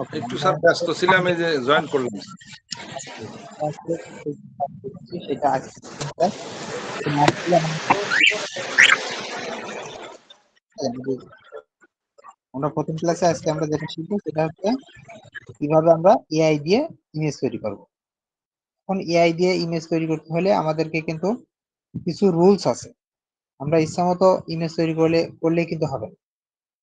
ওকে, একটু আমরা স্যার ব্যস্ত ছিলাম, এই যে জয়েন করলাম। সেটা আজকে আমরা প্রথম ক্লাসে আজকে আমরা যেটা শিখবো সেটা হচ্ছে কিভাবে আমরা এআই দিয়ে ইমেজ তৈরি করব। এখন এআই দিয়ে ইমেজ তৈরি করতে হলে আমাদেরকে কিন্তু কিছু রুলস আছে। আমরা ইচ্ছামতো ইমেজ তৈরি করলে কিন্তু হবে না।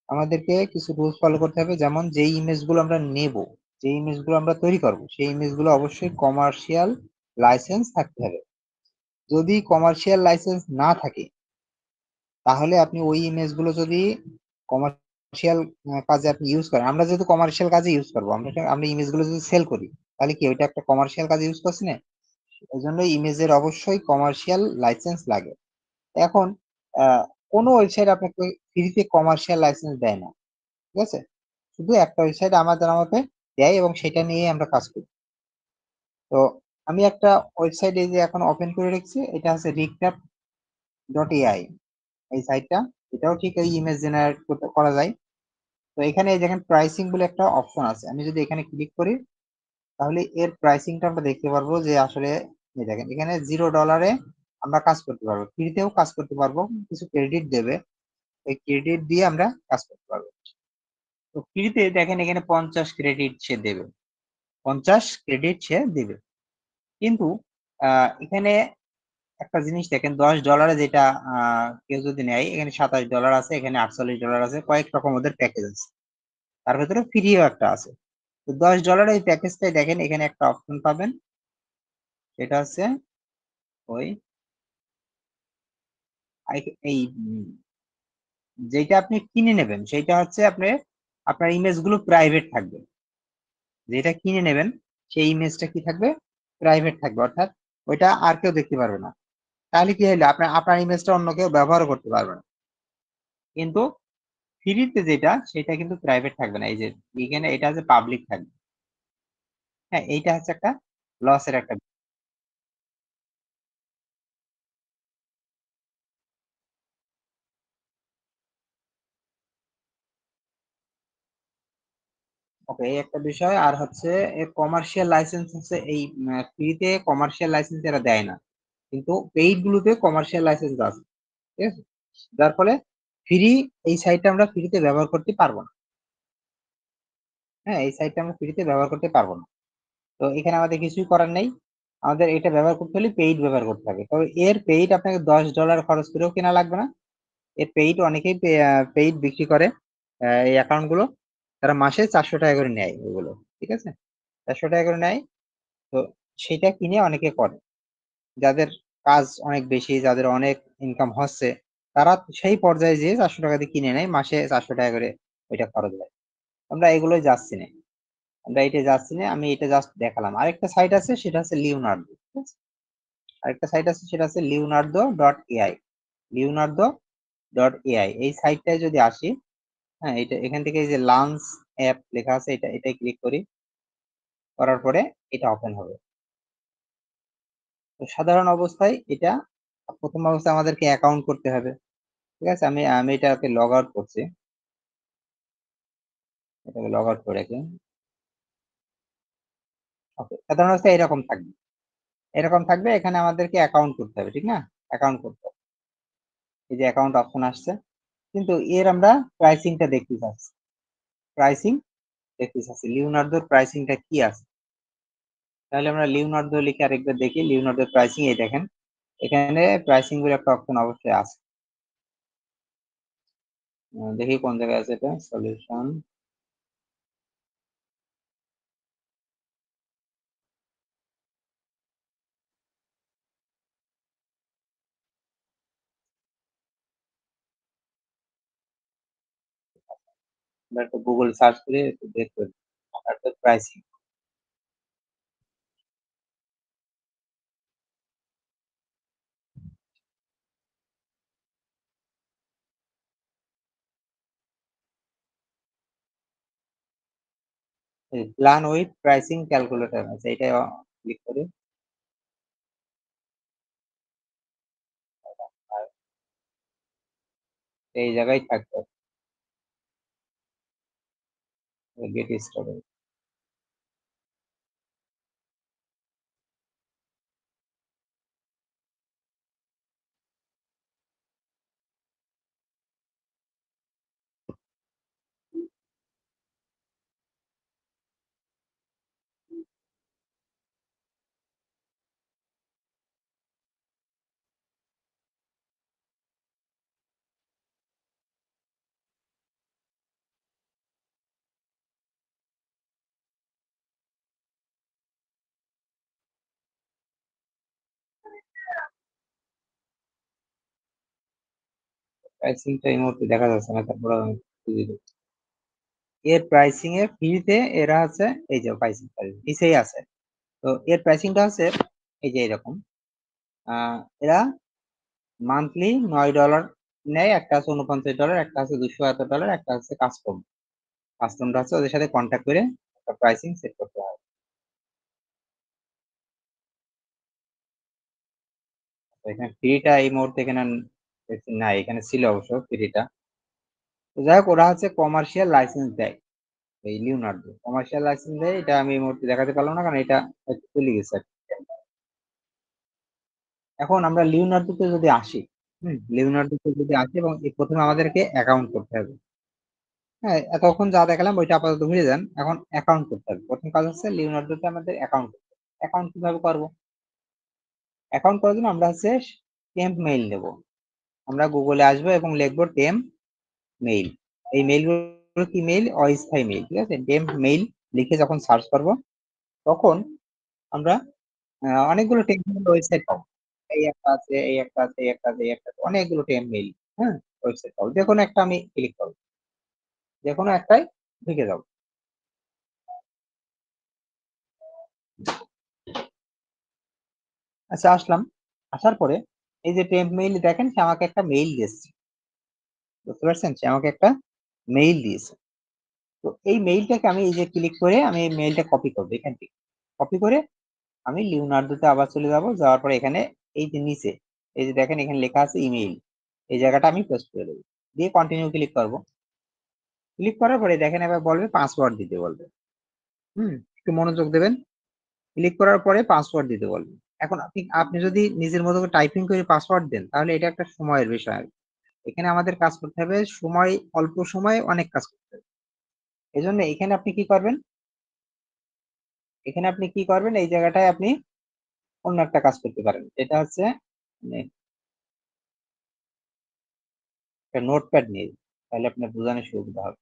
আমাদেরকে কিছু রুলস ফলো করতে হবে, যেমন যেই ইমেজগুলো আমরা নেব, যে ইমেজগুলো আমরা তৈরি করব, সেই ইমেজগুলো অবশ্যই কমার্শিয়াল লাইসেন্স থাকতে হবে। যদি কমার্শিয়াল লাইসেন্স না থাকে তাহলে আপনি ওই ইমেজগুলো যদি কমার্শিয়াল কাজে আপনি ইউজ করেন, আমরা যেহেতু কমার্শিয়াল কাজে ইউজ করবো, আমরা ইমেজগুলো যদি সেল করি তাহলে কি ওইটা একটা কমার্শিয়াল কাজে ইউজ করছি না? এই জন্য ইমেজের অবশ্যই কমার্শিয়াল লাইসেন্স লাগে। এখন কোনো ওয়েবসাইট আপনাকে ফ্রিতে কমার্শিয়াল লাইসেন্স দেয় না, ঠিক আছে? শুধু একটা ওয়েবসাইট আমার জানা মতে দেয় এবং সেটা নিয়ে আমরা কাজ করি। তো আমি একটা ওয়েবসাইট এই যে এখন ওপেন করে রেখেছি, এটা হচ্ছে recap.ai। এই সাইটটা, এটাও ঠিক এই ইমেজ জেনারেট করা যায়। তো এখানে এই দেখেন প্রাইসিং বলে একটা অপশন আছে, আমি যদি এখানে ক্লিক করি তাহলে এর প্রাইসিংটা আমরা দেখতে পারবো যে আসলে এই দেখেন এখানে $0 আমরা কাজ করতে পারবো, ফ্রিতেও কাজ করতে পারবো, কিছু ক্রেডিট দেবে, ওই ক্রেডিট দিয়ে আমরা কাজ করতে পারবো। তো ফ্রিতে দেখেন এখানে 50 ক্রেডিট সে দেবে, 50 ক্রেডিট সে দেবে। কিন্তু এখানে একটা জিনিস দেখেন, $10 যেটা কেউ যদি নেয়, এখানে $27 আছে, এখানে $48 আছে, কয়েক রকম ওদের প্যাকেজ আছে, তার ভেতরে ফ্রিও একটা আছে। তো $10 এই প্যাকেজটাই দেখেন এখানে একটা অপশন পাবেন, সেটা হচ্ছে ওই এই যেটা আপনি কিনে নেবেন সেটা হচ্ছে আপনার ইমেজ গুলো প্রাইভেট থাকবে। যেটা কিনে নেবেন সেই ইমেজটা কি থাকবে, প্রাইভেট থাকবে, অর্থাৎ ওইটা আর কেউ দেখতে পারবে না। তাহলে কি হলো, আপনার আপনার ইমেজটা অন্য কেউ ব্যবহার করতে পারবে না। কিন্তু ফ্রিতে যেটা সেটা কিন্তু প্রাইভেট থাকবে না, এই যে এখানে এটা হচ্ছে পাবলিক থাকবে। হ্যাঁ, এইটা হচ্ছে একটা লসের একটা। ওকে, এই একটা বিষয়। আর হচ্ছে কমার্শিয়াল লাইসেন্স হচ্ছে এই ফ্রিতে কমার্শিয়াল লাইসেন্স এরা দেয় না, কিন্তু পেইড গুলোতে কমার্শিয়াল লাইসেন্স আছে, ঠিক আছে? যার ফলে ফ্রি এই সাইটটা আমরা ফ্রিতে ব্যবহার করতে পারবো না। হ্যাঁ, এই সাইটটা আমরা ফ্রিতে ব্যবহার করতে পারবো না। তো এখানে আমাদের কিছুই করার নেই, আমাদের এটা ব্যবহার করতে হলে পেইড ব্যবহার করতে হবে। তবে এর পেইড আপনাকে $10 খরচ করেও কেনা লাগবে না। এর পেইড অনেকেই পেইড বিক্রি করে, এই অ্যাকাউন্ট গুলো তারা মাসে $400 করে নেয় ওগুলো, ঠিক আছে? $400 করে নেয়। তো সেটা কিনে অনেকে করে, যাদের কাজ অনেক বেশি, যাদের অনেক ইনকাম হচ্ছে, তারা সেই পর্যায়ে যেয়ে $400 দিয়ে কিনে নেয়, মাসে $400 করে ওইটা খরচ হয়। আমরা এগুলোই যাচ্ছি না, আমরা এটা যাচ্ছি না, আমি এটা জাস্ট দেখালাম। আরেকটা সাইট আছে সেটা হচ্ছে লিওনার্দো, ঠিক আছে? আরেকটা সাইট আছে সেটা হচ্ছে লিওনার্দো.এআই। লিওনার্দো.এআই এই সাইটটায় যদি আসি, হ্যাঁ, এটা এখান থেকে এই যে লাঞ্চ অ্যাপ লেখা আছে, এটাই ক্লিক করি, করার পরে এটা ওপেন হবে। তো সাধারণ অবস্থায় এটা প্রথম অবস্থায় আমাদেরকে অ্যাকাউন্ট করতে হবে, ঠিক আছে? আমি আমি এটাকে লগ আউট করছি, এটাকে লগ আউট করে রাখি। ওকে, সাধারণ অবস্থায় এরকম থাকবে, এরকম থাকবে। এখানে আমাদেরকে অ্যাকাউন্ট করতে হবে, ঠিক না? অ্যাকাউন্ট করতে হবে, এই যে অ্যাকাউন্ট অপশন আসছে। কিন্তু এর আমরা প্রাইসিংটা দেখতে চাচ্ছি, প্রাইসিং দেখতে চাচ্ছি লিওনার্দোর প্রাইসিংটা কি আছে। তাহলে আমরা লিওনার্দো লিখে আরেকবার দেখি, লিওনার্দোর প্রাইসিং এই দেখেন, এখানে প্রাইসিং বলে একটা অপশন অবশ্যই আছে। দেখি কোন জায়গায় আছে, এটা সলিউশন, আমরা একটু গুগল সার্চ করে একটু বের করি pricing. Plan with pricing calculator আছে, এটা ক্লিক করি। আর এই জায়গায় থাকবে, গেট স্টার্টেড। প্রাইসিংটা এই মুহূর্তে দেখা যাচ্ছে না, তারপর আমি খুঁজে দেখি। এর প্রাইসিং এর ফ্রিতে এরা আছে, এই যে প্রাইসিং নিচেই আছে। তো এর প্রাইসিংটা হচ্ছে এই যে এরকম। এরা মান্থলি $9 নেয়, একটা আছে $49, একটা আছে $200, একটা আছে কাস্টম। কাস্টমটা হচ্ছে ওদের সাথে কন্ট্যাক্ট করে একটা প্রাইসিং সেট করতে হয়। তো এখানে ফ্রিটা এই মুহূর্তে এখানে না, এখানে ছিল অবশ্য ফ্রিটা। তো যাই হোক, ওরা হচ্ছে কমার্শিয়াল লাইসেন্স দেয়, এই লিওনার্দো কমার্শিয়াল লাইসেন্স দেয়। এটা আমি এই মুহূর্তে দেখাতে পারলাম না, কারণ এটা চলে গেছে। এখন আমরা লিওনার্দোতে যদি আসি, লিওনার্দোতে যদি আসি এবং প্রথমে আমাদেরকে অ্যাকাউন্ট করতে হবে। হ্যাঁ, এতক্ষণ যা দেখালাম ওইটা আপাতত ভুলে যান, এখন অ্যাকাউন্ট করতে হবে। প্রথম কাজ হচ্ছে লিওনার্দোতে আমাদের অ্যাকাউন্ট করতে হবে। অ্যাকাউন্ট কিভাবে করবো? অ্যাকাউন্ট করার জন্য আমরা হচ্ছে টেম্প মেইল দেব। আমরা গুগলে আসবো এবং লিখবো টেম্প মেইল। এই মেইলগুলো কি মেইল? অস্থায়ী মেইল, ঠিক আছে। টেম্প মেইল লিখে যখন সার্চ করব, তখন আমরা অনেকগুলো টেম্প মেইল ওয়েবসাইট পাবো। এই একটা আছে, এই একটা আছে, এই একটা আছে, এই একটা আছে, অনেকগুলো টেম্প মেইল, হ্যাঁ, ওয়েবসাইট পাবো। যে কোনো একটা আমি ক্লিক করবো, যে কোনো একটাই ঢুকে যাবো। আচ্ছা, আসলাম। আসার পরে এই যে টেম্প মেইল দেখেন, সে আমাকে একটা মেইল দিয়েছে, বুঝতে পারছেন? সে আমাকে একটা মেইল দিয়েছে। তো এই মেইলটাকে আমি এই যে ক্লিক করে আমি এই মেইলটা কপি করবো এখান থেকে। কপি করে আমি লিওনার্দোতে আবার চলে যাব। যাওয়ার পরে এখানে এই যে নিচে এই যে দেখেন এখানে লেখা আছে ইমেইল, এই জায়গাটা আমি পেস্ট করে দেবো। দিয়ে কন্টিনিউ ক্লিক করব। ক্লিক করার পরে দেখেন এবার বলবে পাসওয়ার্ড দিতে বলবে। একটু মনোযোগ দেবেন। ক্লিক করার পরে পাসওয়ার্ড দিতে বলবে। এখন আপনি আপনি যদি নিজের মতো করে টাইপিং করে পাসওয়ার্ড দেন, তাহলে এটা একটা সময়ের বিষয়। এখানে আমাদের কাজ করতে হবে সময়, অল্প সময়ে অনেক কাজ করতে হবে। এই জন্য এখানে আপনি কি করবেন, এখানে আপনি কি করবেন, এই জায়গাটায় আপনি অন্য একটা কাজ করতে পারেন। এটা হচ্ছে মানে একটা নোটপ্যাড নিয়ে, তাহলে আপনার বোঝানোর সুবিধা হবে।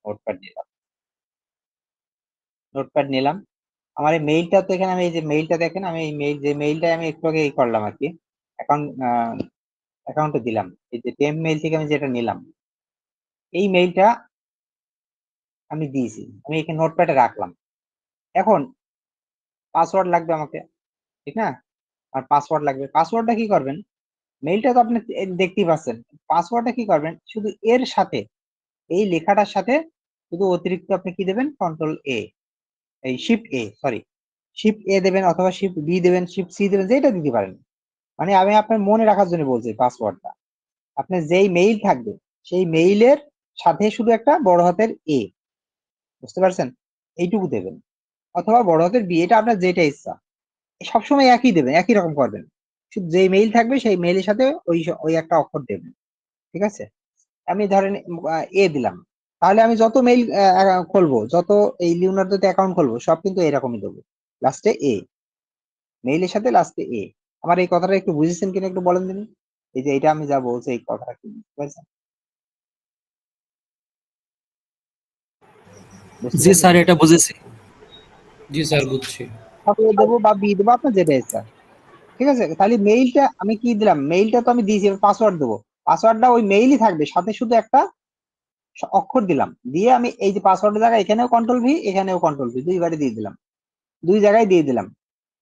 নোটপ্যাড নিলাম, নোটপ্যাড নিলাম। আমার এই মেইলটা তো এখানে, আমি এই যে মেইলটা দেখেন, আমি এই মেইল যে মেইলটা আমি একটু আগে এই করলাম আর কি, এখন অ্যাকাউন্টে দিলাম। এই যে টেম মেইল থেকে আমি যেটা নিলাম, এই মেইলটা আমি দিয়েছি, আমি এখানে নোটপ্যাডে রাখলাম। এখন পাসওয়ার্ড লাগবে আমাকে, ঠিক না? আর পাসওয়ার্ড লাগবে। পাসওয়ার্ডটা কি করবেন, মেইলটা তো আপনি দেখতেই পাচ্ছেন। পাসওয়ার্ডটা কি করবেন, শুধু এর সাথে, এই লেখাটার সাথে শুধু অতিরিক্ত আপনি কি দেবেন, কন্ট্রোল এ, এই শিফট এ, সরি, শিফট এ দেবেন, অথবা শিফট বি দেবেন, শিফট সি দেবেন, যেটা দিতে পারেন। মানে আমি আপনার মনে রাখার জন্য বলছি পাসওয়ার্ডটা। আপনার যেই মেইল থাকবে, সেই মেইলের সাথে শুধু একটা বড় হাতের এ, বুঝতে পারছেন? এইটুকু দেবেন, অথবা বড় হাতের বি, এটা আপনার যেটা ইচ্ছা। সবসময় একই দেবেন, একই রকম করবেন। শুধু যেই মেইল থাকবে সেই মেইলের সাথে ওই ওই একটা অক্ষর দেবেন, ঠিক আছে? আমি ধরেন এ দিলাম, তাহলে আমি যত মেইল খুলবো, যত এই লিওনার্দোতে অ্যাকাউন্ট খুলবো, সব কিন্তু এরকমই দেবো, লাস্টে এ, মেইলের সাথে লাস্টে এ। আমার এই কথাটা একটু বুঝেছেন কিনা একটু বলেন দিন। এই যে এটা আমি যা বলছি, এই কথাটা কি বুঝতে পারছেন? বুঝতে জি পারছেন? স্যার, এটা বুঝেছি। জি স্যার, বুঝছি। এ দেবো বা বি দেবো, আপনার যেটা ইচ্ছা, ঠিক আছে? তাহলে মেইলটা আমি কি দিলাম, মেইলটা তো আমি দিয়েছি, পাসওয়ার্ড দেবো। পাসওয়ার্ডটা ওই মেইলই থাকবে, সাথে শুধু একটা অক্ষর দিলাম। দিয়ে আমি এই যে পাসওয়ার্ডের জায়গায় এখানেও কন্ট্রোল ভি, এখানেও কন্ট্রোল ভি, দুইবারে দিয়ে দিলাম, দুই জায়গায় দিয়ে দিলাম।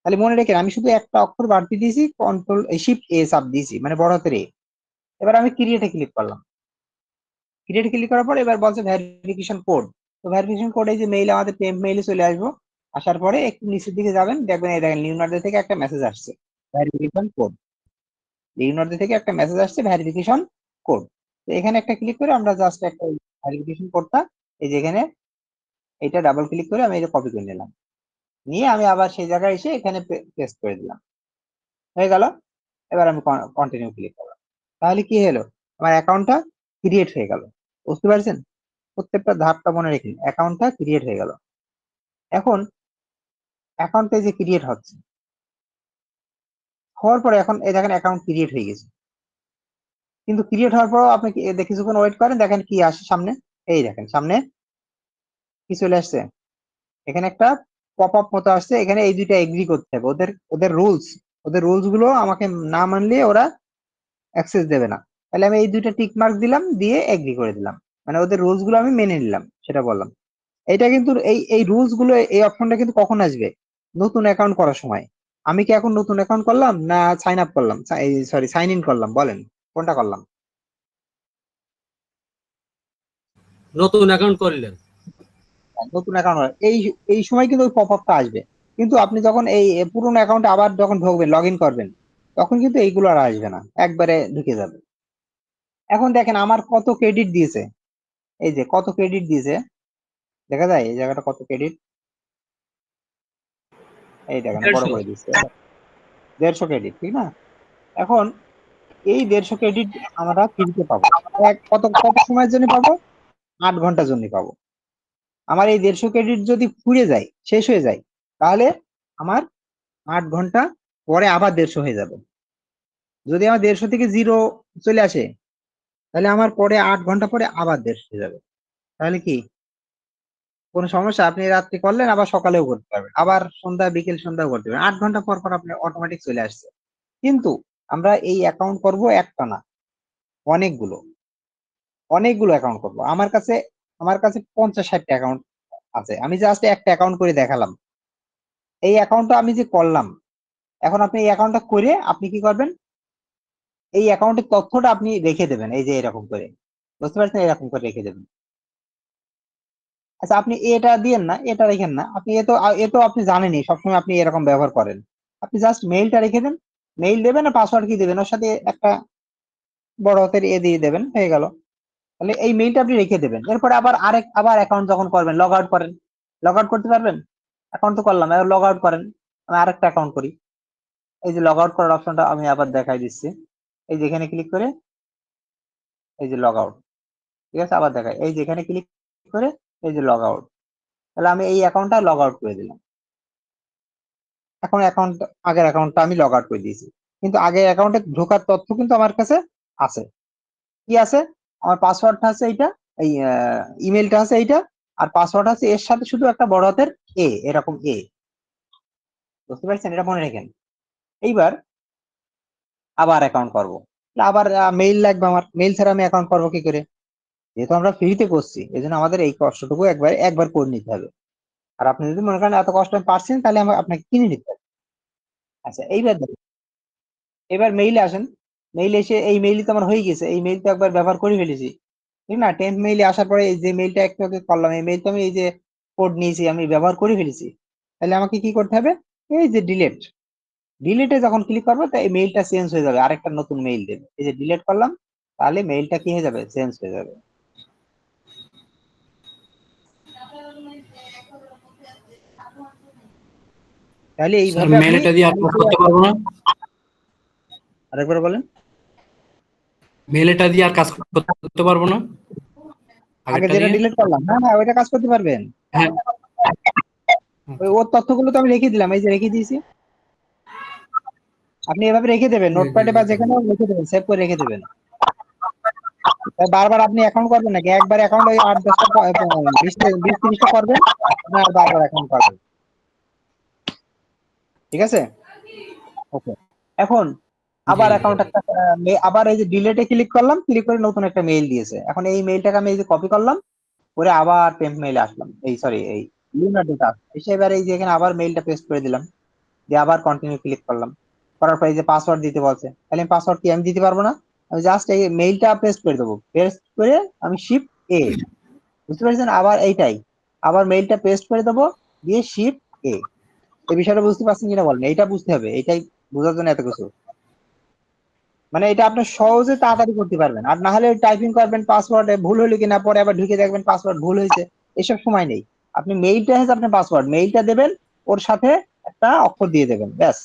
তাহলে মনে রেখেন আমি শুধু একটা অক্ষর বাড়তি দিয়েছি, কন্ট্রোল শিফট এ চাপ দিয়েছি, মানে বড় হাতের এ। এবার আমি ক্রিয়েটে ক্লিক করলাম। ক্রিয়েটে ক্লিক করার পর এবার বলছে ভেরিফিকেশন কোড। তো ভেরিফিকেশন কোড, এই যে মেইল, আমাদের টেম্প মেইলে চলে আসবো। আসার পরে একটু নিচের দিকে যাবেন, দেখবেন এই দেখেন লিওনার্দো থেকে একটা মেসেজ আসছে, ভেরিফিকেশন কোড। লিওনার্দো থেকে একটা মেসেজ আসছে, ভেরিফিকেশন কোড। তো এখানে একটা ক্লিক করে আমরা জাস্ট একটা ভেরিফিকেশন কোডটা এই যে এখানে এটা ডাবল ক্লিক করে আমি এটা কপি করে নিলাম, নিয়ে আমি আবার সেই জায়গায় এসে এখানে পেস্ট করে দিলাম, হয়ে গেল। এবার আমি কন্টিনিউ ক্লিক করলাম, তাহলে কি হলো, আমার অ্যাকাউন্টটা ক্রিয়েট হয়ে গেল। বুঝতে পারছেন? প্রত্যেকটা ধাপটা মনে রেখে অ্যাকাউন্টটা ক্রিয়েট হয়ে গেল। এখন অ্যাকাউন্ট পেজে ক্রিয়েট হচ্ছে, হওয়ার পরে এখন এই দেখেন অ্যাকাউন্ট ক্রিয়েট হয়ে গেছে। কিন্তু ক্রিয়েট হওয়ার পর আপনি কিছুক্ষণ ওয়েট করেন, দেখেন কি আসে সামনে। এই দেখেন সামনে কি চলে আসছে, এখানে একটা পপ আপ মতো আসছে, এখানে এই দুইটা এগ্রি করতে হবে, ওদের ওদের রুলস গুলো আমাকে না মানলে ওরা অ্যাক্সেস দেবে না। তাহলে আমি এই দুইটা টিক মার্ক দিলাম, দিয়ে এগ্রি করে দিলাম, মানে ওদের রুলস গুলো আমি মেনে নিলাম, সেটা বললাম। এটা কিন্তু এই রুলস গুলো, এই অপশনটা কিন্তু কখন আসবে, নতুন অ্যাকাউন্ট করার সময়। আমি কি এখন নতুন অ্যাকাউন্ট করলাম না সাইন আপ করলাম, সরি সাইন ইন করলাম, বলেন কোনটা করলাম? নতুন অ্যাকাউন্ট করলেন। নতুন অ্যাকাউন্ট এই এই সময় কিন্তু ওই পপ আপটা আসবে। কিন্তু আপনি যখন এই পুরোনো অ্যাকাউন্টে আবার যখন ঢুকবেন, লগ ইন করবেন, তখন কিন্তু এইগুলো আর আসবে না, একবারে ঢুকে যাবে। এখন দেখেন আমার কত ক্রেডিট দিয়েছে, এই যে কত ক্রেডিট দিয়েছে, দেখা যায় এই জায়গাটা কত ক্রেডিট, এই দেখেন বড় 150। করে দিচ্ছে, 150 ক্রেডিট, ঠিক না? এখন এই 150 ক্রেডিট আমরা ফ্রিতে পাবো। কত কত সময়ের জন্য পাবো? 8 ঘন্টার জন্য পাবো। আমার এই 150 ক্রেডিট যদি ফুরিয়ে যায়, শেষ হয়ে যায়, তাহলে আমার 8 ঘন্টা পরে আবার 150 হয়ে যাবে। যদি আমার 150 থেকে 0 চলে আসে, তাহলে আমার পরে 8 ঘন্টা পরে আবার 150 হয়ে যাবে। তাহলে কি কোনো সমস্যা? আপনি রাত্রি করলেন, আবার সকালেও করতে পারবেন, আবার সন্ধ্যা বিকেল সন্ধ্যাও করতে পারবেন, 8 ঘন্টা পর পর আপনার অটোমেটিক চলে আসছে। কিন্তু আমরা এই অ্যাকাউন্ট করব একটা না, অনেকগুলো অনেকগুলো অ্যাকাউন্ট করব। আমার কাছে 50-60টা অ্যাকাউন্ট আছে, আমি জাস্ট একটা অ্যাকাউন্ট করে দেখালাম। এই অ্যাকাউন্টটা আমি যে করলাম, এখন আপনি এই অ্যাকাউন্টটা করে আপনি কি করবেন, এই অ্যাকাউন্টের তথ্যটা আপনি রেখে দেবেন, এই যে এরকম করে, বুঝতে পারছেন, এরকম করে রেখে দেবেন। আচ্ছা, আপনি এটা দিয়েন না, এটা রেখেন না, আপনি এ তো আপনি জানেনই, সবসময় আপনি এরকম ব্যবহার করেন। আপনি জাস্ট মেইলটা রেখে দেন, মেইল দেবেন আর পাসওয়ার্ড কি দেবেন, ওর সাথে একটা বড় হাতের দিয়ে দেবেন, হয়ে গেল। তাহলে এই মেইলটা আপনি রেখে দেবেন, এরপরে আবার অ্যাকাউন্ট যখন করবেন, লগ আউট করেন, লগ আউট করতে পারবেন। অ্যাকাউন্ট তো করলাম, এবার লগ আউট করেন, আমি আরেকটা অ্যাকাউন্ট করি। এই যে লগ আউট করার অপশনটা আমি আবার দেখাই দিচ্ছি, এই যে এখানে ক্লিক করে, এই যে লগ আউট, ঠিক আছে, আবার দেখাই, এই যে এখানে ক্লিক করে, এই যে লগ আউট। তাহলে আমি এই অ্যাকাউন্টটা লগ আউট করে দিলাম। এখন আগের অ্যাকাউন্টটা আমি লগ আউট করে দিয়েছি, কিন্তু আগের অ্যাকাউন্টে ঢোকার তথ্য কিন্তু আমার কাছে আছে। কি আছে? আমার পাসওয়ার্ডটা আছে এইটা, এই ইমেলটা আছে এইটা, আর পাসওয়ার্ড আছে এর সাথে শুধু একটা বড় হাতের এরকম বুঝতে পারছেন? এটা মনে রাখেন। এইবার আবার অ্যাকাউন্ট করব, আবার মেইল লাগবে, আমার মেইল ছাড়া আমি অ্যাকাউন্ট করবো কি করে? যেহেতু আমরা ফ্রিতে করছি, এই জন্য আমাদের এই কষ্টটুকু একবার করে নিতে হবে। আর আপনি যদি মনে করেন এত কষ্ট আমি পারছেন, তাহলে আপনাকে কিনে নিতে হবে। আচ্ছা, এইবার দেখুন, এবার মেইলে আসেন। মেইলে এসে এই মেইলই তো আমার হয়ে গেছে, এই মেইল তো একবার ব্যবহার করে ফেলেছি, ঠিক না? 10th মেইলে আসার পরে এই যে মেইলটা একটু আগে করলাম, এই মেইল তো আমি এই যে কোড নিয়েছি, আমি ব্যবহার করে ফেলেছি। তাহলে আমাকে কি করতে হবে? এই যে ডিলিটে যখন ক্লিক করবো, তা এই মেইলটা চেঞ্জ হয়ে যাবে, আরেকটা নতুন মেইল দেবে। এই যে ডিলিট করলাম, তাহলে মেইলটা কি হয়ে যাবে? চেঞ্জ হয়ে যাবে। তাহলে স্যার এইভাবে মেল আপনি এটা দিয়ে আর কাজ করতে পারবো না? আরেকবার বলেন। মেল এটা দিয়ে আর কাজ করতে পারবো না আগে আগেরটা যেটা দিয়ে? ডিলিট করলাম, হ্যাঁ হ্যাঁ, ওইটা কাজ করতে পারবেন। হ্যাঁ। ওর তথ্যগুলো তো আমি রেখে দিলাম, এই যে রেখে দিয়েছি। আপনি এভাবে রেখে দেবেন, জি জি নোটপ্যাডে জি বা স্যার। যেখানে রেখে দেবেন, সেভ করে রেখে দেবেন। তাই বারবার আপনি অ্যাকাউন্ট করবেন নাকি? একবার অ্যাকাউন্ট ওই 8-10টা 20-30টা করবেন না, আর বারবার অ্যাকাউন্ট করবেন? ঠিক আছে, ওকে। এখন জি আবার জি অ্যাকাউন্ট জি। একটা আবার এই যে ডিলেটে ক্লিক করলাম, ক্লিক করে নতুন একটা মেইল দিয়েছে। এখন এই মেইলটাকে আমি এই যে কপি করলাম, করে আবার টেম্প মেইলে আসলাম, এই সরি এই লুনার ডেটা এসে, এবার এই যে এখানে আবার মেইলটা পেস্ট করে দিলাম, দিয়ে আবার কন্টিনিউ ক্লিক করলাম। করার পর এই যে পাসওয়ার্ড দিতে বলছে, তাহলে আমি পাসওয়ার্ড কি আমি দিতে পারবো না? আমি জাস্ট এই মেইলটা পেস্ট করে দেবো, পেস্ট করে আমি শিফট এ, বুঝতে পারছেন? আবার এইটাই, আবার মেইলটা পেস্ট করে দেবো, দিয়ে শিফট এ। এই বিষয়টা বুঝতে পারছেন কিনা বলেন? এইটা বুঝতে হবে, এইটাই বোঝার জন্য এত কিছু। মানে এটা আপনি সহজে তাড়াতাড়ি করতে পারবেন, আর না হলে টাইপিং করবেন, পাসওয়ার্ডে ভুল হলো কিনা, পরে আবার ঢুকে দেখবেন পাসওয়ার্ড ভুল হয়েছে, এসব সময় নেই। আপনি মেইলটা হচ্ছে আপনার পাসওয়ার্ড, মেইলটা দেবেন, ওর সাথে একটা অক্ষর দিয়ে দেবেন, ব্যাস,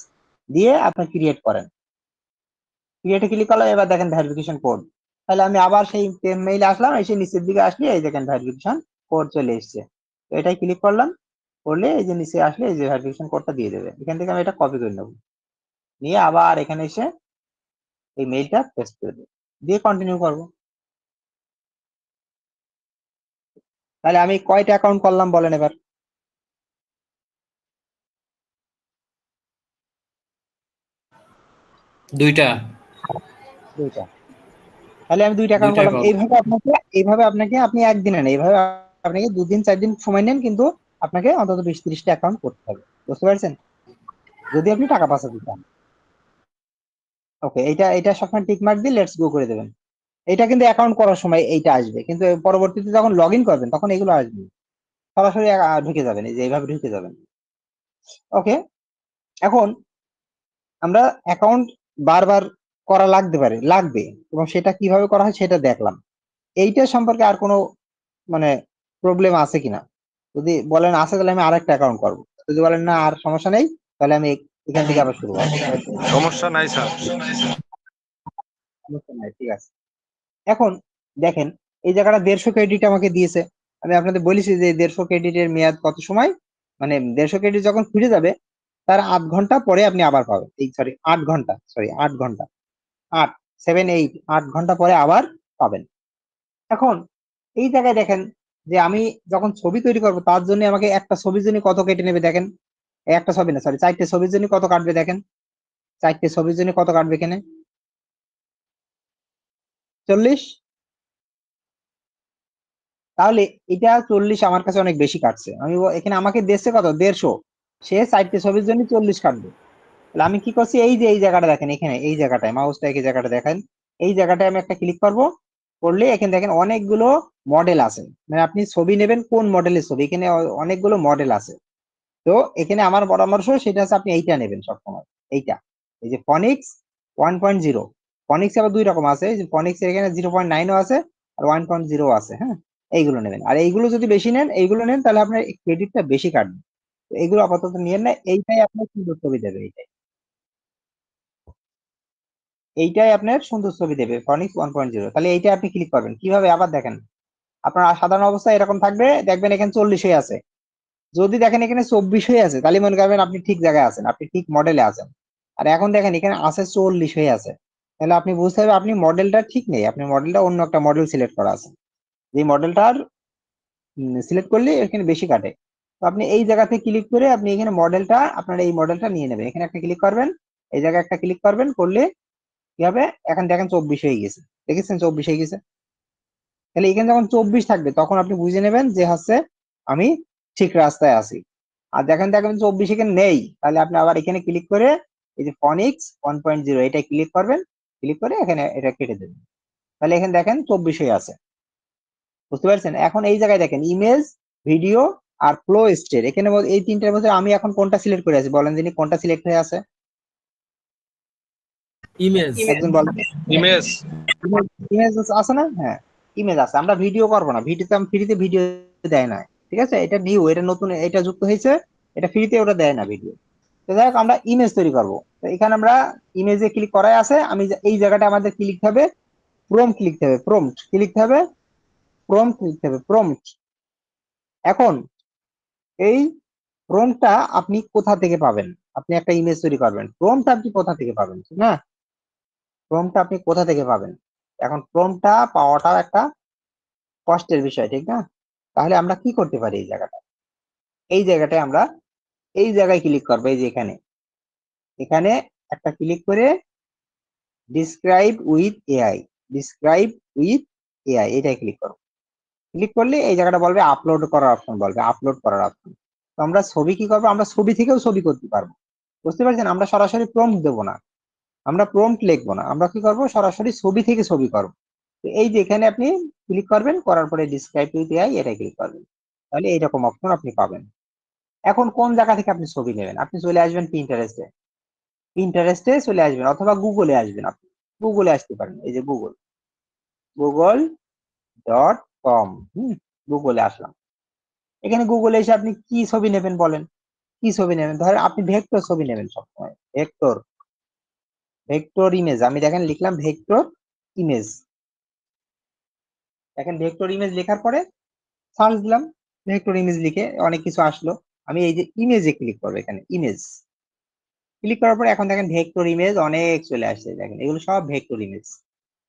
দিয়ে আপনি ক্রিয়েট করেন। ক্রিয়েটে ক্লিক করলাম, এবার দেখেন ভেরিফিকেশন কোড। তাহলে আমি আবার সেই মেইলে আসলাম, এসে নিচের দিকে আসলে এই দেখেন ভেরিফিকেশন কোড চলে এসেছে। তো এটাই ক্লিক করলাম, করলে এই যে নিচে আসলে এই যে ভেরিফিকেশন কোডটা দিয়ে দেবে। এখান থেকে আমি এটা কপি করে নেব, নিয়ে আবার এখানে এসে এই মেইলটা পেস্ট করে দেবো, দিয়ে কন্টিনিউ করব। তাহলে আমি কয়টা অ্যাকাউন্ট করলাম বলেন এবার? দুইটা। দুইটা। তাহলে আমি দুইটা অ্যাকাউন্ট দুইটা করলাম। অ্যাকাউন্ট। এইভাবে আপনাকে আপনি একদিনে নেন, এইভাবে আপনাকে 2 দিন 4 দিন সময় নেন, কিন্তু আপনাকে অন্তত 20-30টা অ্যাকাউন্ট করতে হবে, বুঝতে পারছেন, যদি আপনি টাকা বাঁচাতে চান। ওকে, এটা এটা সবসময় টিক মার্ক দিয়ে লেটস গো করে দেবেন। এটা কিন্তু অ্যাকাউন্ট করার সময় এইটা আসবে, কিন্তু পরবর্তীতে যখন লগ ইন করবেন তখন এগুলো আসবে না। সরাসরি ঢুকে যাবেন, এই যে এইভাবে ঢুকে যাবেন। ওকে, এখন আমরা অ্যাকাউন্ট বারবার করা লাগবে, এবং সেটা কিভাবে করা হয় সেটা দেখলাম। এইটা সম্পর্কে আর কোনো মানে প্রবলেম আছে কিনা? যদি বলেন আছে, তাহলে আমি আরেকটা অ্যাকাউন্ট করবো। যদি বলেন না আর সমস্যা নেই, তাহলে আমি এখান থেকে আবার শুরু করবো। সমস্যা নাই স্যার। সমস্যা নাই, ঠিক আছে। এখন দেখেন, এই জায়গাটা 150 ক্রেডিট আমাকে দিয়েছে। আমি আপনাদের বলেছি যে 150 ক্রেডিটের মেয়াদ কত সময়, মানে 150 ক্রেডিট যখন ফিরে যাবে তার 8 ঘন্টা পরে আপনি আবার পাবেন। এই সরি 8 ঘন্টা, সরি 8 ঘন্টা, 8 7 8 8 ঘন্টা পরে আবার পাবেন। এখন এই জায়গায় দেখেন যে আমি যখন ছবি তৈরি করব তার জন্য আমাকে একটা ছবির জন্য কত কেটে নেবে দেখেন। একটা ছবি না, সরি 4টে ছবির জন্য কত কাটবে দেখেন। 4টে ছবির জন্য কত কাটবে এখানে? 40। তাহলে এটা 40 আমার কাছে অনেক বেশি কাটছে। আমি এখানে আমাকে দিচ্ছে কত, 150, সে 4টে ছবির জন্য 40 কাটবে। তাহলে আমি কি করছি, এই যে এই জায়গাটা দেখেন, এখানে এই জায়গাটায় মাউসটা এই জায়গাটা দেখেন, এই জায়গাটায় আমি একটা ক্লিক করব, করলে এখানে দেখেন অনেকগুলো মডেল আছে, মানে আপনি ছবি নেবেন কোন মডেলের ছবি, এখানে অনেকগুলো মডেল আছে। তো এখানে আমার পরামর্শ সেটা হচ্ছে আপনি এইটা নেবেন সবসময়, এইটা, এই যে ফনিক্স 1.0। ফনিক্স আবার 2 রকম আছে, এই যে ফনিক্স এখানে 0.9ও আছে আর 1.0 আছে, হ্যাঁ, এইগুলো নেবেন। আর এইগুলো যদি বেশি নেন, এইগুলো নেন, তাহলে আপনার ক্রেডিটটা বেশি কাটবে। তো এগুলো আপাতত নিয়েন না, এইটাই আপনার সুন্দর ছবি দেবে, এইটাই আপনার সুন্দর ছবি দেবে ফনিক্স 1.0। তাহলে এইটা আপনি ক্লিক করবেন কিভাবে, আবার দেখেন, আপনার সাধারণ অবস্থায় এরকম থাকবে, দেখবেন এখানে 40 হয়ে আছে। যদি দেখেন এখানে 24 হয়ে আছে, তাহলে মনে করবেন আপনি ঠিক জায়গায় আছেন, আপনি ঠিক মডেলে আছেন। আর এখন দেখেন এখানে আছে 40 হয়ে আছে, তাহলে আপনি বুঝতে হবে আপনি মডেলটা ঠিক নেই, আপনি মডেলটা অন্য একটা মডেল সিলেক্ট করা আছে, যে মডেলটার সিলেক্ট করলে এখানে বেশি কাটে। তো আপনি এই জায়গাতে ক্লিক করে আপনি এখানে মডেলটা, আপনার এই মডেলটা নিয়ে নেবেন, এখানে একটা ক্লিক করবেন, এই জায়গায় একটা ক্লিক করবেন, করলে কি হবে, এখন দেখেন 24 হয়ে গেছে, দেখেছেন 24 হয়ে গেছে। তাহলে এখানে যখন 24 থাকবে তখন আপনি বুঝে নেবেন যে হচ্ছে আমি ঠিক রাস্তায় আছি। আর দেখেন দেখেন 24 এখানে নেই, তাহলে আপনি আবার এখানে ক্লিক করে এই যে ফনিক্স 1.0 এটা ক্লিক করবেন, ক্লিক করে এখানে এটা কেটে দেবেন। তাহলে এখানে দেখেন 24 হয়ে আছে, বুঝতে পারছেন। এখন এই জায়গায় দেখেন ইমেজ, ভিডিও আর ফ্লো স্টেট, এখানে এই তিনটার মধ্যে আমি এখন কোনটা সিলেক্ট করে আছি বলেন যিনি, কোনটা সিলেক্ট হয়ে আছে ইমেজ। একজন বলেন। ইমেজ। ইমেজ আছে না, হ্যাঁ ইমেজ আছে। আমরা ভিডিও করবো না, ভিডিওতে আমি ফ্রিতে ভিডিও দেয় না, ঠিক আছে, এটা নিউ, এটা নতুন, এটা যুক্ত হয়েছে, এটা ফ্রিতে ওটা দেয় না ভিডিও। তো যাই হোক, আমরা ইমেজ তৈরি করবো। তো এখানে আমরা ইমেজে ক্লিক করাই আছে, আমি এই জায়গাটা আমাদের কি লিখতে হবে, প্রম্পট লিখতে হবে, প্রম্পট কি লিখতে হবে, প্রম্পট লিখতে হবে, প্রম্পট। এখন এই প্রম্পটটা আপনি কোথা থেকে পাবেন, আপনি একটা ইমেজ তৈরি করবেন, প্রম্পট আপনি কোথা থেকে পাবেন, ঠিক না, প্রম্পটটা আপনি কোথা থেকে পাবেন। এখন প্রম্পটটা পাওয়াটাও একটা কষ্টের বিষয়, ঠিক না। তাহলে আমরা কি করতে পারি, এই জায়গাটা, এই জায়গাটায় আমরা এই জায়গায় ক্লিক করবো, এই যে এখানে, এখানে একটা ক্লিক করে describe with AI, describe with AI এটাই ক্লিক করবো। ক্লিক করলে এই জায়গাটা বলবে আপলোড করার অপশন, বলবে আপলোড করার অপশন। তো আমরা ছবি কি করবো, আমরা ছবি থেকেও ছবি করতে পারবো, বুঝতে পারছেন। আমরা সরাসরি প্রম্পট দেবো না, আমরা প্রম্পট লিখবো না, আমরা কি করবো, সরাসরি ছবি থেকে ছবি করবো। তো এই যে এখানে আপনি ক্লিক করবেন, করার পরে ডিসক্রাইব উইথ এআই এটা ক্লিক করবেন, তাহলে এইরকম অপশন আপনি পাবেন। এখন কোন জায়গা থেকে আপনি ছবি নেবেন, আপনি চলে আসবেন পিন্টারেস্টে, পিন্টারেস্টে চলে আসবেন, অথবা গুগলে আসবেন, আপনি গুগলে আসতে পারেন, এই যে গুগল, গুগল.com, গুগলে আসলাম। এখানে গুগলে এসে আপনি কি ছবি নেবেন বলেন, কি ছবি নেবেন? ধরেন আপনি ভেক্টর ছবি নেবেন সবসময়, ভেক্টর, ভেক্টর ইমেজ। আমি দেখেন লিখলাম ভেক্টর ইমেজ। দেখেন ভেক্টর ইমেজ লেখার পরে সার্চ দিলাম, ভেক্টর ইমেজ লিখে অনেক কিছু আসলো। আমি এই যে ইমেজে ক্লিক করবো, এখানে ইমেজ ক্লিক করার পরে এখন দেখেন ভেক্টর ইমেজ অনেক চলে আসছে। দেখেন এগুলো সব ভেক্টর ইমেজ।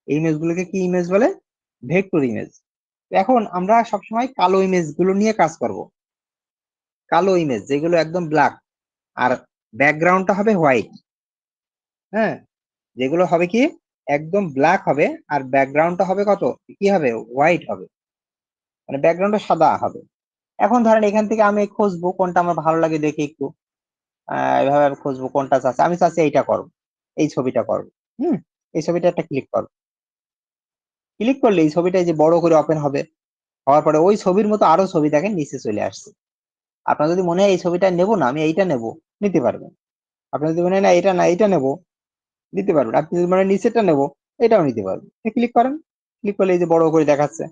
এই ইমেজ গুলোকে কি ইমেজ বলে? Vector image. এখন আমরা সবসময় কালো ইমেজ গুলো নিয়ে কাজ করব। কালো ইমেজ যেগুলো একদম ব্ল্যাক, আর ব্যাকগ্রাউন্ডটা হবে হোয়াইট। হ্যাঁ, যেগুলো হবে কি একদম ব্ল্যাক হবে, আর ব্যাকগ্রাউন্ডটা হবে কত কি হবে, হোয়াইট হবে, মানে ব্যাকগ্রাউন্ডটা সাদা হবে। এখন ধরেন এখান থেকে আমি খুঁজবো কোনটা আমার ভালো লাগে দেখে একটু এভাবে আমি খুঁজবো কোনটা চাচ্ছে। আমি চাচ্ছি এইটা করবো, এই ছবিটা করবো। হুম, এই ছবিটা একটা ক্লিক করবো। ক্লিক করলে এই ছবিটা এই যে বড় করে ওপেন হবে। হওয়ার পরে ওই ছবির মতো আরো ছবি দেখেন নিচে চলে আসছে। আপনার যদি মনে হয় এই ছবিটা নেবো না, আমি এইটা নেবো, নিতে পারবেন। আপনার যদি মনে হয় না এটা না এইটা নেবো, নিতে পারবেন। আপনি যদি মনে হয় নিচেরটা নেবো, এটাও নিতে পারবেন। ক্লিক করেন, ক্লিক করলে এই যে বড় করে দেখাচ্ছে,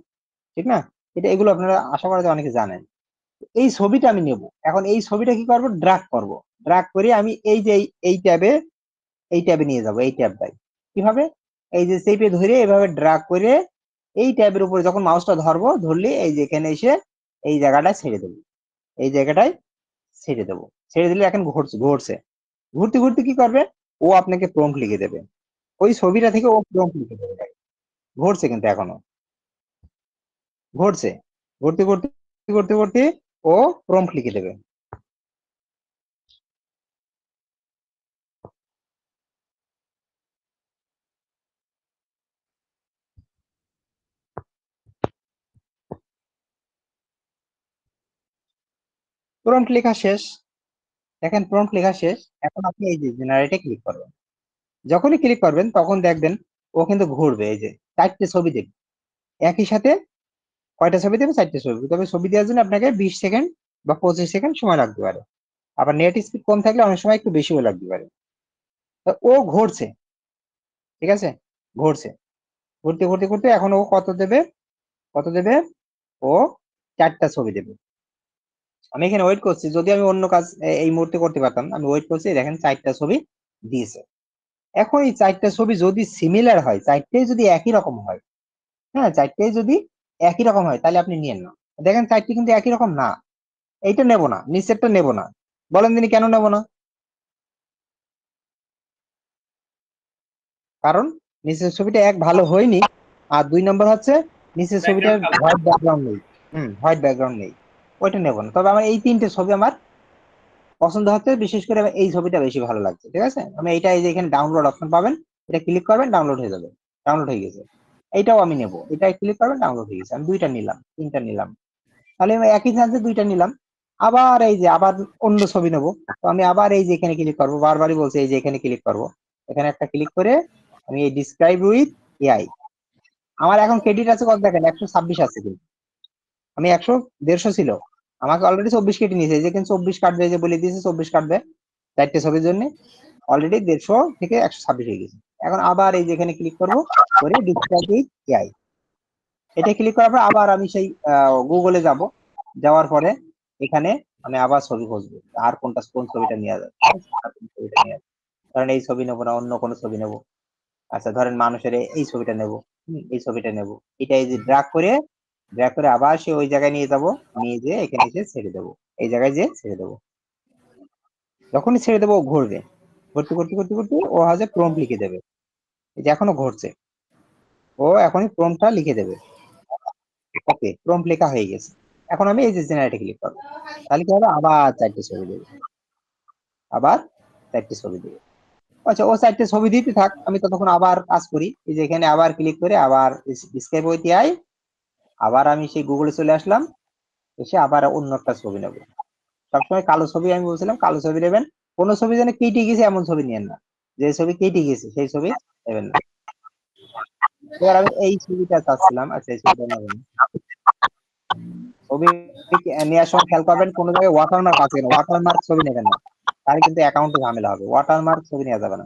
ঠিক না? এটা এগুলো আপনারা আশা করা যায় অনেকে জানেন। এই ছবিটা আমি নেব। এখন এই ছবিটা কি করব, ড্র্যাগ করব। ড্র্যাগ করে আমি এই যে এই ট্যাবে, এই ট্যাবে নিয়ে যাব, এই ট্যাবটাই। কিভাবে? এই যে চেপে ধরে এভাবে ড্র্যাগ করে এই ট্যাবের উপরে যখন মাউসটা ধরবো, ধরলে এই যে এখানে এসে এই জায়গাটায় ছেড়ে দেবো, এই জায়গাটায় ছেড়ে দেবো। ছেড়ে দিলে এখন ঘুরছে ঘুরছে, ঘুরতে ঘুরতে কি করবে, ও আপনাকে প্রম্পট লিখে দেবে। ওই ছবিটা থেকে ও প্রম্পট লিখে দেবে। ঘুরছে কিন্তু এখনো ঘুরছে, ঘুরতে ঘুরতে ঘুরতে ঘুরতে ও প্রম্পট লিখে দেবে। প্রম্পট লেখা শেষ। দেখেন প্রম্পট লেখা শেষ। এখন আপনি এই যে জেনারেটে ক্লিক করবেন। যখনই ক্লিক করবেন তখন দেখবেন ও কিন্তু ঘুরবে, এই যে চারটে ছবি দেবে একই সাথে। কয়টা ছবি দেবে? চারটে ছবি। তবে ছবি দেওয়ার জন্য আপনাকে 20 সেকেন্ড বা 25 সেকেন্ড সময় লাগতে পারে। আবার নেট স্পিড কম থাকলে অনেক সময় একটু বেশিও লাগতে পারে। তো ও ঘুরছে, ঠিক আছে, ঘুরছে। ঘুরতে ঘুরতে ঘুরতে এখন ও কত দেবে, কত দেবে? ও চারটা ছবি দেবে। আমি এখানে ওয়েট করছি, যদি আমি অন্য কাজ এই মুহূর্তে করতে পারতাম। আমি ওয়েট করছি, দেখেন চারটা ছবি দিয়েছে। এখন এই চারটা ছবি যদি সিমিলার হয়, চারটেই যদি একই রকম হয়, হ্যাঁ চারটেই যদি একই রকম হয়, তাহলে আপনি নিয়েন না। দেখেন চারটি কিন্তু একই রকম না, এইটা নেব না, নিচেরটা নেব না। বলেন তিনি কেন নেব না? কারণ নিচের ছবিটা এক ভালো হয়নি, আর 2 নম্বর হচ্ছে নিচের ছবিটার হোয়াইট ব্যাকগ্রাউন্ড নেই। হোয়াইট ব্যাকগ্রাউন্ড নেই, ওইটা নেব না। তবে আমার এই তিনটে ছবি আমার পছন্দ হচ্ছে, বিশেষ করে আমার এই ছবিটা বেশি ভালো লাগছে। ঠিক আছে, আমি এইটা এই যে এখানে ডাউনলোড অপশন পাবেন, এটা ক্লিক করবেন, ডাউনলোড হয়ে যাবে। ডাউনলোড হয়ে গেছে। এইটাও আমি নেব, এটা ক্লিক করবেন, ডাউনলোড হয়ে গেছে। আমি দুইটা নিলাম, তিনটা নিলাম, তাহলে আমি একই চান্সে দুইটা নিলাম। আবার এই যে আবার অন্য ছবি নেব, তো আমি আবার এই যে এখানে ক্লিক করবো, বারবারই বলছে এই যে এখানে ক্লিক করবো। এখানে একটা ক্লিক করে আমি এই ডিসক্রাইব উইথ এআই। আমার এখন ক্রেডিট আছে কত দেখেন, 126 আছে কিন্তু। আমি 100, 150 ছিল, আমাকে অলরেডি 24 কেটে নিয়েছে। এই যে কিন্তু 24 কাটবে, এই যে বলে দিয়েছে 24 কাটবে চারটে ছবির জন্য। অলরেডি 150 থেকে 126 হয়ে গেছে। এখন আবার এই যে এখানে ক্লিক করবো, করে ডিসক্রাইব উইথ এআই, এটা ক্লিক করার পর আবার আমি সেই গুগলে যাব। যাওয়ার পরে এখানে আমি আবার ছবি খুঁজবো, আর কোনটা কোন ছবিটা নেওয়া যায়। আর কোন ছবিটা নেওয়া যায়, ধরেন এই ছবি নেবো না, অন্য কোনো ছবি নেবো। আচ্ছা ধরেন মানুষের এই ছবিটা নেবো, এই ছবিটা নেবো। এটা এই যে ড্রাগ করে আবার সে ওই জায়গায় নিয়ে যাব, নিয়ে যেয়ে এখানে এসে ছেড়ে দেবো, এই জায়গায় যেয়ে ছেড়ে দেবো। যখনই ছেড়ে দেবো ও ঘুরবে, ঘুরতে ঘুরতে ঘুরতে ঘুরতে ও হচ্ছে প্রম্পট লিখে দেবে। এই যে এখনো ঘুরছে, ও এখনই প্রম্পটটা লিখে দেবে। ওকে, প্রম্পট লেখা হয়ে গেছে। এখন আমি এই যে জেনারেটে ক্লিক করবো, তাহলে কি হবে, আবার চারটে ছবি দেবে, আবার চারটে ছবি দেবে। আচ্ছা, ও চারটে ছবি দিতে থাক, আমি ততক্ষণ আবার কাজ করি। এই যে এখানে আবার ক্লিক করে আবার স্কেপ হইতে আই, আবার আমি সেই গুগলে চলে আসলাম, এসে আবার অন্য একটা ছবি নেবো। সবসময় কালো ছবি, আমি বলছিলাম কালো ছবি নেবেন। কোনো ছবি যেন কেটে গেছে এমন ছবি নিয়েন না, যে ছবি কেটে গেছে সেই ছবি নেবেন না। এবার আমি এই ছবিটা চাচ্ছিলাম, আচ্ছা এই ছবিটা নেবেন। ছবি নেওয়ার সময় খেয়াল করবেন কোনো জায়গায় ওয়াটারমার্ক আছে কিনা, ওয়াটারমার্ক ছবি নেবেন না, তাহলে কিন্তু অ্যাকাউন্টে ঝামেলা হবে। ওয়াটারমার্ক ছবি নেওয়া যাবে না।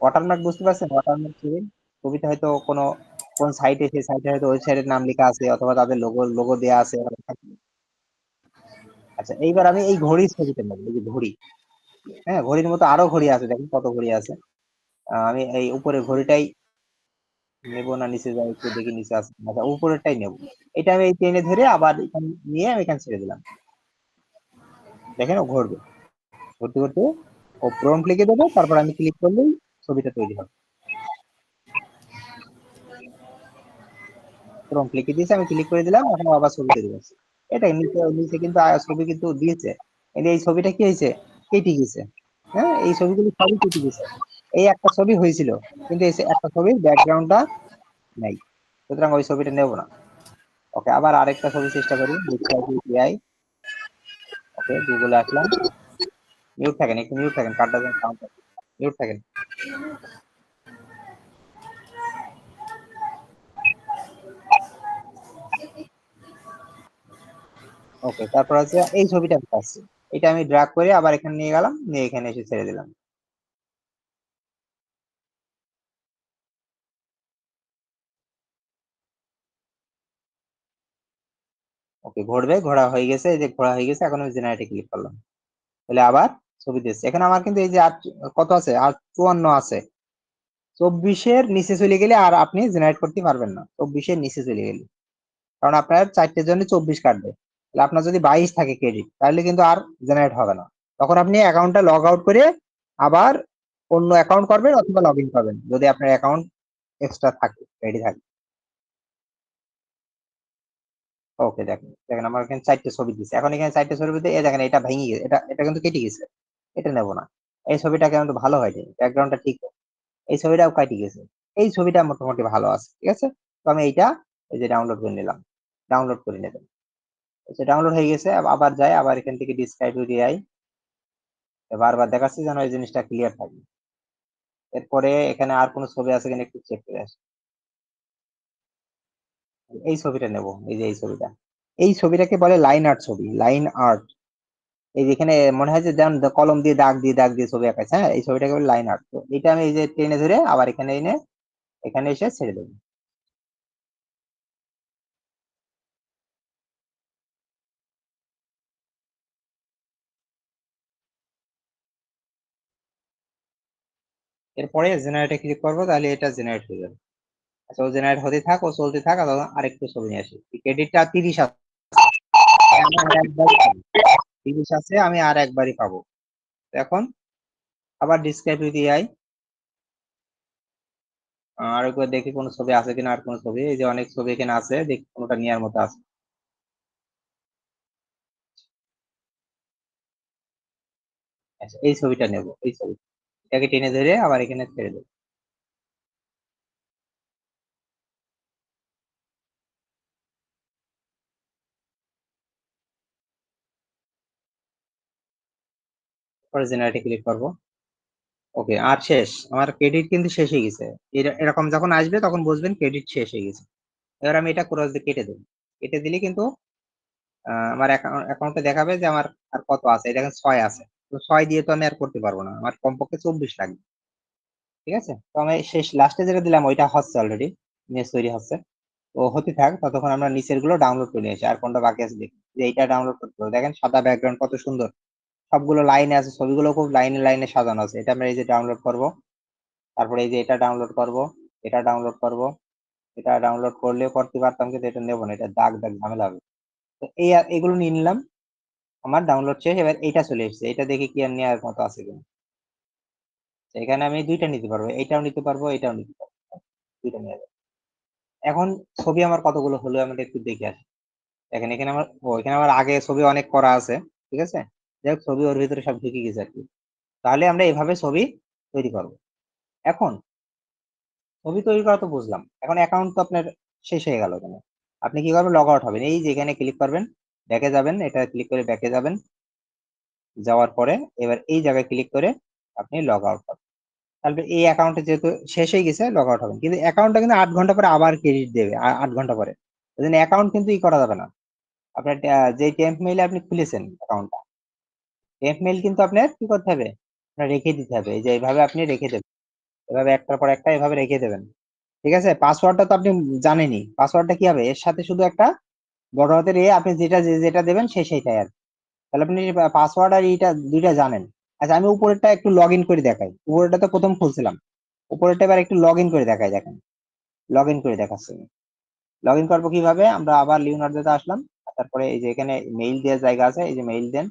ওয়াটারমার্ক বুঝতে পারছেন? ওয়াটারমার্ক ছবি, ছবিতে হয়তো কোনো কোন সাইটে, সেই সাইটে হয়তো ওয়েবসাইটের নাম লেখা আছে অথবা তাদের লোগো দেওয়া আছে। আচ্ছা, এইবার আমি এই ঘড়ির ছবিটা নেব, এই যে ঘড়ি, হ্যাঁ ঘড়ির মতো আরো ঘড়ি আছে, দেখেন কত ঘড়ি আছে। আমি এই উপরের ঘড়িটাই নেব না নিচে যাই একটু দেখি নিচে আছে, আচ্ছা উপরেরটাই নেব। এটা আমি এই টেনে ধরে আবার এখানে নিয়ে আমি এখানে ছেড়ে দিলাম, দেখেন ও ঘুরবে, ঘুরতে ঘুরতে ও প্রম্পট লিখে দেবে, তারপর আমি ক্লিক করলেই ছবিটা তৈরি হবে। প্রম্পট লিখে দিয়েছে, আমি ক্লিক করে দিলাম, এখন আবার ছবি তৈরি করছে। এটা নিচে নিচে কিন্তু ছবি কিন্তু দিয়েছে, কিন্তু এই ছবিটা কি হয়েছে, কেটে গেছে। হ্যাঁ, এই ছবিগুলো সবই কেটে গেছে। এই একটা ছবি হয়েছিল, কিন্তু এই একটা ছবির ব্যাকগ্রাউন্ডটা নাই, সুতরাং ওই ছবিটা নেব না। ওকে, আবার আরেকটা ছবি চেষ্টা করি, এআই। ওকে, গুগলে আসলাম। মিউট থাকেন, একটু মিউট থাকেন, কার্ডটা যেন সাউন্ড মিউট থাকেন। ওকে, তারপর আছে এই ছবিটা পাচ্ছি, এটা আমি ড্র্যাগ করে আবার এখানে নিয়ে গেলাম, নিয়ে এখানে এসে ছেড়ে দিলাম। ওকে, ঘুরবে, ঘোরা হয়ে গেছে, এই যে ঘোরা হয়ে গেছে, এখন আমি জেনারেটে ক্লিক করলাম, তাহলে আবার ছবি দিচ্ছে। এখন আমার কিন্তু এই যে কত আছে, আর 54 আছে। 24-এর নিচে চলে গেলে আর আপনি জেনারেট করতে পারবেন না, 24-এর নিচে চলে গেলে, কারণ আপনার 4টের জন্য 24 কাটবে। তাহলে আপনার যদি 22 থাকে ক্রেডিট, তাহলে কিন্তু আর জেনারেট হবে না। তখন আপনি অ্যাকাউন্টটা লগ আউট করে আবার অন্য অ্যাকাউন্ট করবেন অথবা লগ ইন করবেন, যদি আপনার অ্যাকাউন্ট এক্সট্রা থাকে, রেডি থাকে। ওকে, দেখেন দেখেন আমার এখানে 4টে ছবি দিচ্ছে। এখন এখানে 4টে ছবির মধ্যে দেখেন এটা ভেঙে গেছে, এটা কিন্তু কেটে গেছে, এটা নেব না। এই ছবিটা কিন্তু ভালো হয়নি, ব্যাকগ্রাউন্ডটা ঠিক, এই ছবিটাও কেটে গেছে। এই ছবিটা মোটামুটি ভালো আছে, ঠিক আছে। তো আমি এইটা এই যে ডাউনলোড করে নিলাম, ডাউনলোড করে নেবেন। আচ্ছা, ডাউনলোড হয়ে গেছে, আবার যাই, আবার এখান থেকে ডিসক্রাইব এআই বারবার দেখাচ্ছি যেন এই জিনিসটা ক্লিয়ার থাকে। এরপরে এখানে আর কোনো ছবি আছে কিনা একটু চেক করে আসি। এই ছবিটা নেব, এই যে এই ছবিটা, এই ছবিটাকে বলে লাইন আর্ট ছবি, লাইন আর্ট। এই যেখানে মনে হয় যে যেমন কলম দিয়ে দাগ দিয়ে দাগ দিয়ে ছবি আঁকাচ্ছে, হ্যাঁ এই ছবিটাকে বলে লাইন আর্ট। তো এটা আমি এই যে টেনে ধরে আবার এখানে এনে এখানে এসে ছেড়ে দেবো। এরপরে জেনারেটে ক্লিক করবো, তাহলে এটা জেনারেট হয়ে যাবে। আচ্ছা, ও জেনারেট হতে থাক, ও চলতে থাক, আর আরেকটু ছবি নিয়ে আসি। ক্রেডিটটা 30 আছে, আমি আর একবারই পাবো। 30 আছে, আমি আর একবারই পাবো। এখন আবার ডিসক্রাইব উইথ এআই, আর একবার দেখি কোন ছবি আছে কিনা, আর কোন ছবি, এই যে অনেক ছবি এখানে আছে, দেখি কোনটা নেওয়ার মতো আছে। আচ্ছা, এই ছবিটা নেব, এই ছবি, এটাকে টেনে ধরে আবার এখানে ছেড়ে দেবো। পরে জেনারেটে ক্লিক করবো। ওকে, আর শেষ, আমার ক্রেডিট কিন্তু শেষ হয়ে গেছে। এরকম যখন আসবে তখন বুঝবেন ক্রেডিট শেষ হয়ে গেছে। এবার আমি এটা ক্রস দিয়ে কেটে দেবো, কেটে দিলে কিন্তু আমার অ্যাকাউন্টে দেখাবে যে আমার আর কত আছে। এটা 6 আছে, তো 6 দিয়ে তো আমি আর করতে পারবো না, আমার কমপক্ষে 24 লাগবে। ঠিক আছে, তো আমি শেষ লাস্টে যেটা দিলাম ওইটা হচ্ছে, অলরেডি ইমেজ তৈরি হচ্ছে। তো হতে থাক, ততক্ষণ আমরা নিচের গুলো ডাউনলোড করে নিয়ে আসি। আর কোনটা বাকি আছে দেখি, যে এইটা ডাউনলোড করতে হবে। দেখেন সাদা ব্যাকগ্রাউন্ড কত সুন্দর, সবগুলো লাইনে আছে, ছবিগুলো খুব লাইনে লাইনে সাজানো আছে। এটা আমরা এই যে ডাউনলোড করব, তারপরে এই যে এটা ডাউনলোড করব, এটা ডাউনলোড করব। এটা ডাউনলোড করলেও করতে পারতাম, কিন্তু এটা নেবো না, এটা দাগ দাগ ঝামেলা হবে। তো এই এগুলো নিয়ে নিলাম, আমার ডাউনলোড শেষ। এবার এইটা চলে এসেছে, এটা দেখি কি আর নেওয়ার মতো আছে কিনা। এখানে আমি দুইটা নিতে পারবো, এইটাও নিতে পারবো, এটাও নিতে পারবো, দুইটা নিয়ে যাবো। এখন ছবি আমার কতগুলো হলো আমরা একটু দেখে আসি। দেখেন এখানে আমার, এখানে আমার আগে ছবি অনেক করা আছে, ঠিক আছে। যাই হোক, ছবি ওর ভিতরে সব ঢুকে গেছে আর কি। তাহলে আমরা এভাবে ছবি তৈরি করবো। এখন ছবি তৈরি করা তো বুঝলাম, এখন অ্যাকাউন্ট তো আপনার শেষ হয়ে গেল কেন। আপনি কি করবেন, লগ আউট হবেন, এই যে এখানে ক্লিক করবেন, ব্যাকে যাবেন, এটা ক্লিক করে ব্যাকে যাবেন। যাওয়ার পরে এবার এই জায়গায় ক্লিক করে আপনি লগ আউট করবেন। তাহলে এই অ্যাকাউন্টে যেহেতু শেষ হয়ে গেছে, লগ আউট হবেন। কিন্তু অ্যাকাউন্টটা কিন্তু 8 ঘন্টা পরে আবার ক্রেডিট দেবে, 8 ঘন্টা পরে। ওই জন্য অ্যাকাউন্ট কিন্তু করা যাবে না। আপনার যে টেম্প মেইলে আপনি খুলেছেন অ্যাকাউন্টটা, টেম্প মেইল কিন্তু আপনার কি করতে হবে, আপনার রেখে দিতে হবে। এই যে এইভাবে আপনি রেখে দেবেন, এভাবে একটার পর একটা এভাবে রেখে দেবেন। ঠিক আছে, পাসওয়ার্ডটা তো আপনি জানেনই, পাসওয়ার্ডটা কি হবে, এর সাথে শুধু একটা বড় হাতের এ, আপনি যেটা দেবেন সেইটাই আর কি। তাহলে আপনি পাসওয়ার্ড আর এইটা দুইটা জানেন। আচ্ছা আমি উপরেরটা একটু লগ ইন করে দেখাই, উপরেরটা তো প্রথম খুলছিলাম, উপরেরটা এবার একটু লগ ইন করে দেখাই, দেখেন লগ ইন করে দেখাচ্ছি। লগ ইন করবো কিভাবে, আমরা আবার লিওনার্দোতে আসলাম, তারপরে এই যে এখানে মেইল দেওয়ার জায়গা আছে, এই যে মেইল দেন,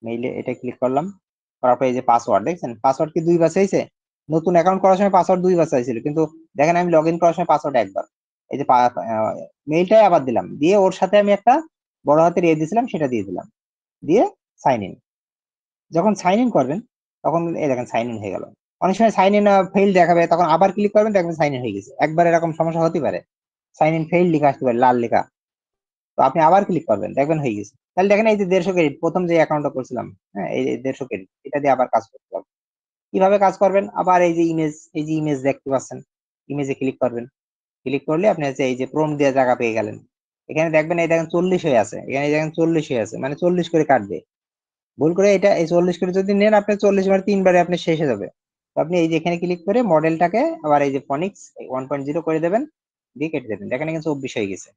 মেইলে এটা ক্লিক করলাম, তারপরে এই যে পাসওয়ার্ড দেখছেন, পাসওয়ার্ড কি 2 বার চাইছে, নতুন অ্যাকাউন্ট করার সময় পাসওয়ার্ড 2 বার চাইছিল, কিন্তু দেখেন আমি লগ ইন করার সময় পাসওয়ার্ড একবার। এই যে মেইলটাই আবার দিলাম, দিয়ে ওর সাথে আমি একটা বড় হাতের এ দিয়েছিলাম, সেটা দিয়ে দিলাম, দিয়ে সাইন ইন। যখন সাইন ইন করবেন তখন এই দেখেন সাইন ইন হয়ে গেল। অনেক সময় সাইন ইন ফেইল দেখাবে, তখন আবার ক্লিক করবেন, দেখবেন সাইন ইন হয়ে গেছে। একবার এরকম সমস্যা হতে পারে, সাইন ইন ফেইল লেখা আসতে পারে লাল লেখা, তো আপনি আবার ক্লিক করবেন, দেখবেন হয়ে গেছে। তাহলে দেখেন এই যে 150 ক্রেডিট, প্রথম যে অ্যাকাউন্টটা করছিলাম, হ্যাঁ এই যে 150 ক্রেডিট, এটা দিয়ে আবার কাজ করতে পারবেন। কিভাবে কাজ করবেন, আবার এই যে ইমেজ, এই যে ইমেজ দেখতে পাচ্ছেন, ইমেজে ক্লিক করবেন, ক্লিক করলে আপনি হচ্ছে এই যে প্রম্পট দেওয়ার জায়গা পেয়ে গেলেন। এখানে দেখবেন এই দেখেন 40 হয়ে আছে, এখানে এই দেখেন 40 হয়ে আছে, মানে 40 করে কাটবে। ভুল করে এটা এই 40 করে যদি নেন, আপনি 40 বার 3 বারে আপনি শেষ হয়ে যাবে। তো আপনি এই যে এখানে ক্লিক করে মডেলটাকে আবার এই যে ফনিক্স 1.0 করে দেবেন, দিয়ে কেটে দেবেন, দেখেন এখানে 24 হয়ে গেছে।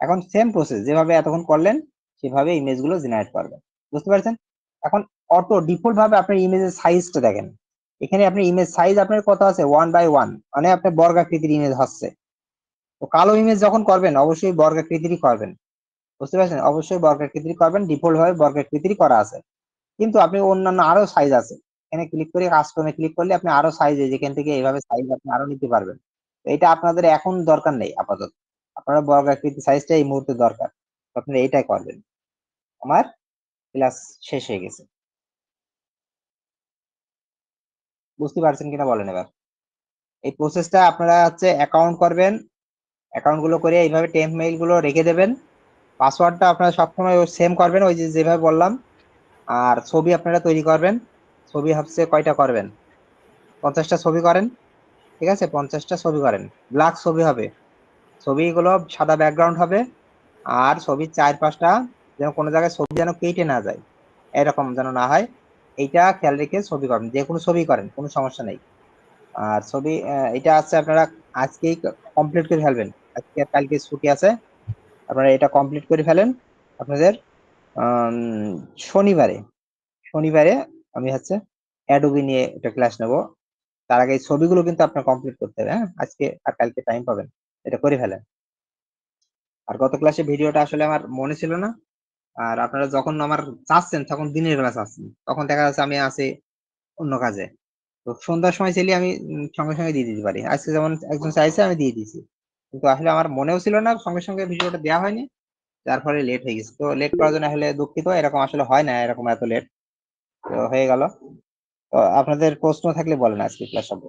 এখন সেম প্রসেস যেভাবে এতক্ষণ করলেন, সেভাবে ইমেজ গুলো জেনারেট করবেন। বুঝতে পারছেন? এখন অটো ডিফল্ট ভাবে আপনার ইমেজের সাইজটা দেখেন, এখানে আপনি ইমেজ সাইজ আপনার কত আছে, 1/1, মানে আপনার বর্গাকৃতির ইমেজ হচ্ছে। তো কালো ইমেজ যখন করবেন অবশ্যই বর্গাকৃতিরই করবেন। বুঝতে পারছেন? অবশ্যই বর্গাকৃতিরই করবেন, ডিফল্ট ভাবে বর্গাকৃতিরই করা আছে। কিন্তু আপনি অন্যান্য আরো সাইজ আছে, এখানে ক্লিক করে কাস্টমে ক্লিক করলে আপনি আরো সাইজ, যেখান থেকে এইভাবে সাইজ আপনি আরো নিতে পারবেন। তো এটা আপনাদের এখন দরকার নেই আপাতত, আপনারা বর্গাকৃতি সাইজটা এই মুহূর্তে দরকার, তো আপনারা এইটাই করবেন। আমার ক্লাস শেষ হয়ে গেছে, বুঝতে পারছেন কিনা বলেন এবার। এই প্রসেসটা আপনারা হচ্ছে অ্যাকাউন্ট করবেন, অ্যাকাউন্ট গুলো করে এইভাবে টেম্প মেইল গুলো রেখে দেবেন। পাসওয়ার্ডটা আপনারা সবসময় সেম করবেন, ওই যে যেভাবে বললাম। আর ছবি আপনারা তৈরি করবেন, ছবি হচ্ছে কয়টা করবেন, 50টা ছবি করেন, ঠিক আছে, 50টা ছবি করেন, ব্ল্যাক ছবি হবে, ছবিগুলো সাদা ব্যাকগ্রাউন্ড হবে, আর ছবির 4-5টা যেন কোনো জায়গায় ছবি যেন কেটে না যায়, এরকম যেন না হয়, এইটা খেয়াল রেখে ছবি করেন, যে কোনো ছবি করেন, কোনো সমস্যা নেই। আর ছবি এটা আছে আপনারা আজকেই কমপ্লিট করে ফেলবেন, আজকে আর কালকে ছুটি আছে, আপনারা এটা কমপ্লিট করে ফেলেন। আপনাদের আম, শনিবারে শনিবারে আমি হচ্ছে অ্যাডোবি নিয়ে একটা ক্লাস নেব। তার আগে এই ছবিগুলো কিন্তু আপনার কমপ্লিট করতে হবে, হ্যাঁ আজকে আর কালকে টাইম পাবেন, এটা করে ফেলেন। আর গত ক্লাসে ভিডিওটা আসলে আমার মনে ছিল না, আর আপনারা যখন আমার চাচ্ছেন তখন দিনের বেলা চাচ্ছেন, তখন দেখা যাচ্ছে আমি আছি অন্য কাজে। তো সন্ধ্যার সময় চাইলে আমি সঙ্গে সঙ্গে দিয়ে দিতে পারি, আজকে যেমন একজন চাইছে আমি দিয়ে দিয়েছি, কিন্তু আসলে আমার মনেও ছিল না, সঙ্গে সঙ্গে ভিডিওটা দেওয়া হয়নি, যার ফলে লেট হয়ে গেছে। তো লেট করার জন্য আসলে দুঃখিত, এরকম আসলে হয় না, এরকম এত লেট তো হয়ে গেল। তো আপনাদের প্রশ্ন থাকলে বলেন, আজকে ক্লাস সব